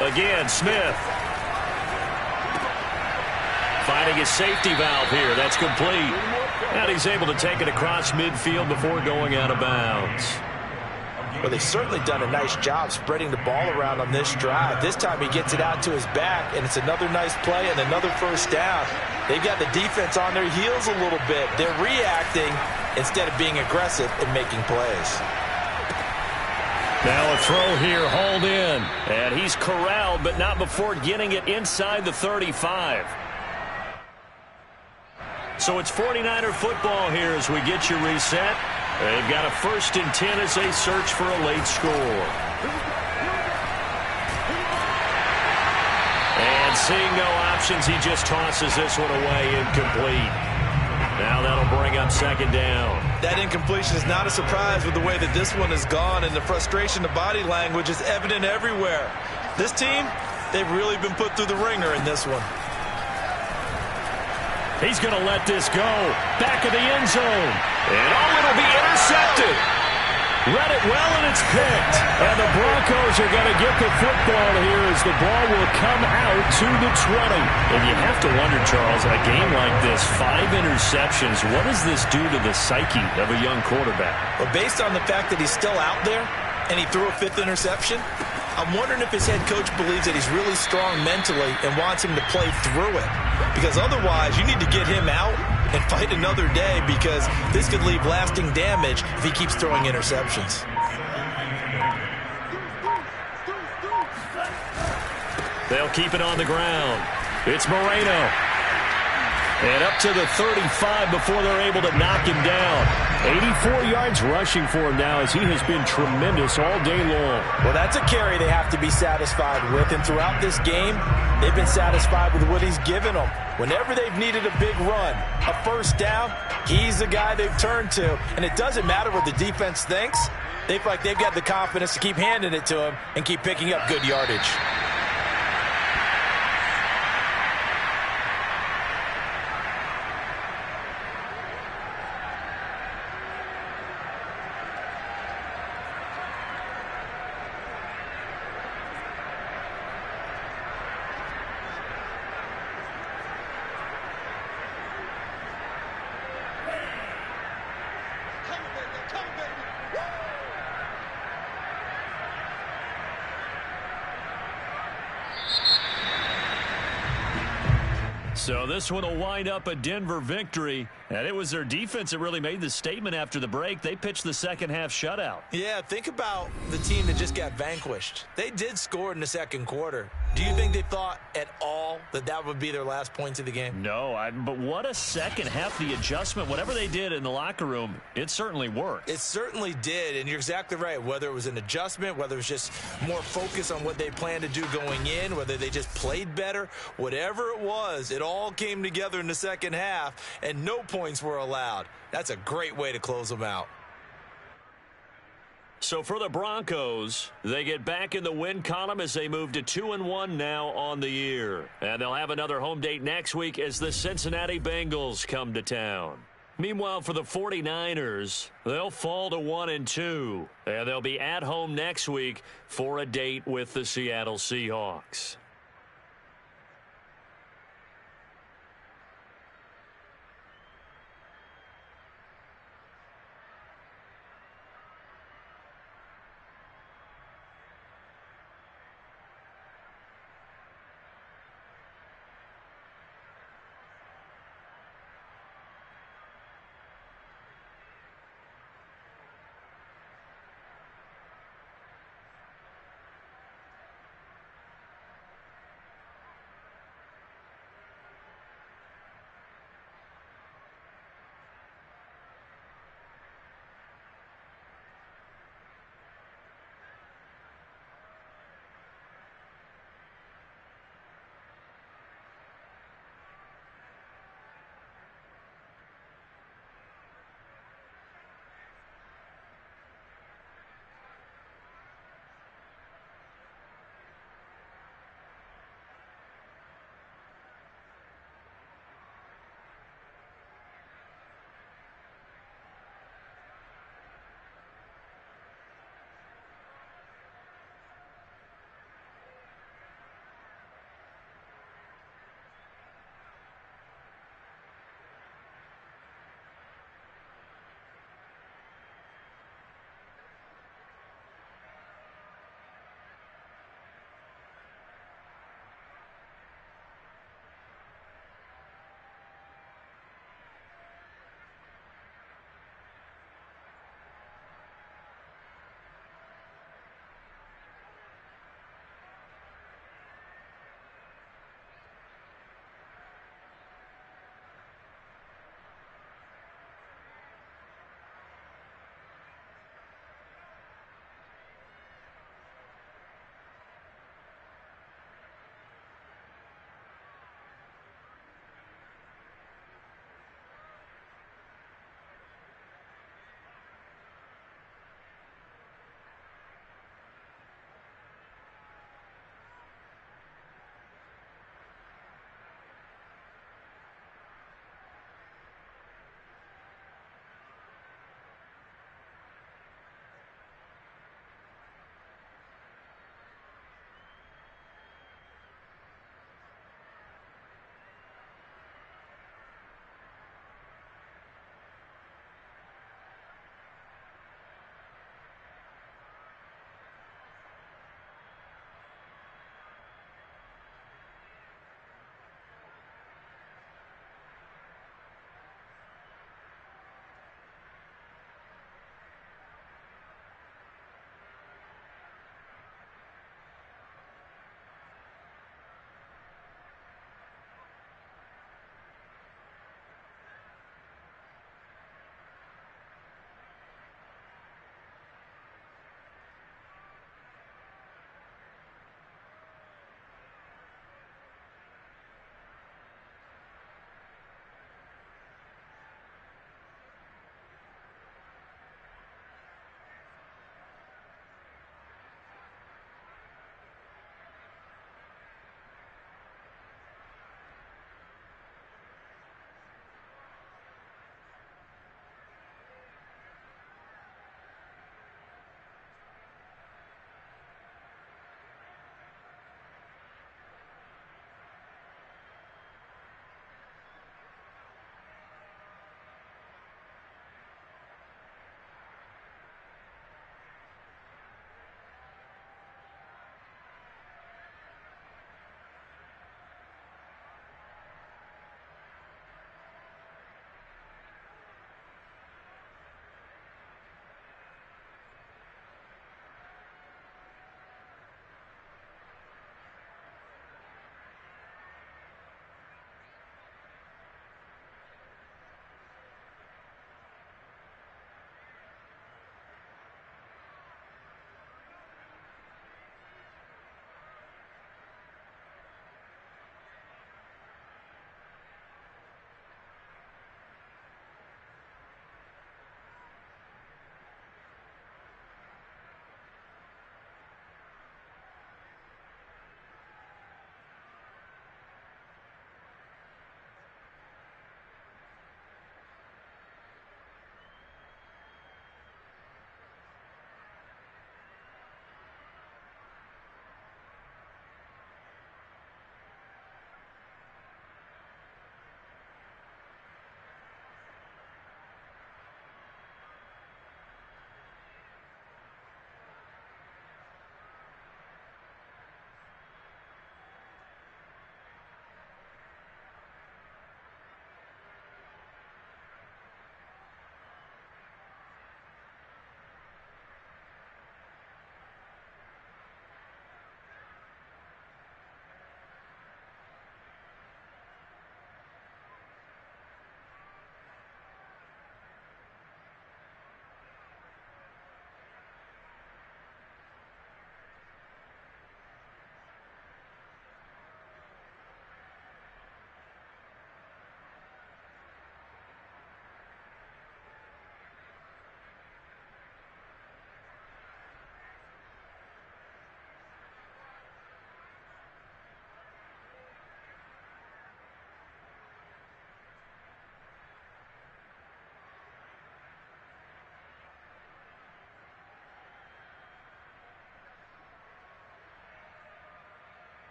Again, Smith. Finding his safety valve here. That's complete. And he's able to take it across midfield before going out of bounds. Well, they've certainly done a nice job spreading the ball around on this drive. This time he gets it out to his back, and it's another nice play and another first down. They've got the defense on their heels a little bit. They're reacting instead of being aggressive and making plays. Now a throw here, hauled in. And he's corralled, but not before getting it inside the 35. So it's 49er football here as we get you reset. They've got a 1st and 10 as they search for a late score. And seeing no options, he just tosses this one away, incomplete. Now that'll bring up second down. That incompletion is not a surprise with the way that this one has gone, and the frustration, the body language is evident everywhere. This team, they've really been put through the ringer in this one. He's going to let this go. Back of the end zone. And it'll be intercepted. Read it well, and it's picked. And the Broncos are going to get the football here as the ball will come out to the 20. And you have to wonder, Charles, in a game like this, 5 interceptions, what does this do to the psyche of a young quarterback? Well, based on the fact that he's still out there and he threw a 5th interception, I'm wondering if his head coach believes that he's really strong mentally and wants him to play through it. Because otherwise, you need to get him out and fight another day, because this could leave lasting damage if he keeps throwing interceptions. They'll keep it on the ground. It's Moreno. And up to the 35 before they're able to knock him down. 84 yards rushing for him now, as he has been tremendous all day long. Well, that's a carry they have to be satisfied with. And throughout this game, they've been satisfied with what he's given them. Whenever they've needed a big run, a first down, he's the guy they've turned to. And it doesn't matter what the defense thinks. They feel like they've got the confidence to keep handing it to him and keep picking up good yardage. So this one will wind up a Denver victory. And it was their defense that really made the statement after the break. They pitched the second half shutout. Yeah, think about the team that just got vanquished. They did score in the second quarter. Do you think they thought at all that that would be their last points of the game? No, but what a second half. The adjustment, whatever they did in the locker room, it certainly worked. It certainly did, and you're exactly right. Whether it was an adjustment, whether it was just more focus on what they planned to do going in, whether they just played better, whatever it was, it all came together in the second half, and no points were allowed. That's a great way to close them out. So for the Broncos, they get back in the win column as they move to 2-1 now on the year. And they'll have another home date next week as the Cincinnati Bengals come to town. Meanwhile, for the 49ers, they'll fall to 1-2. And they'll be at home next week for a date with the Seattle Seahawks.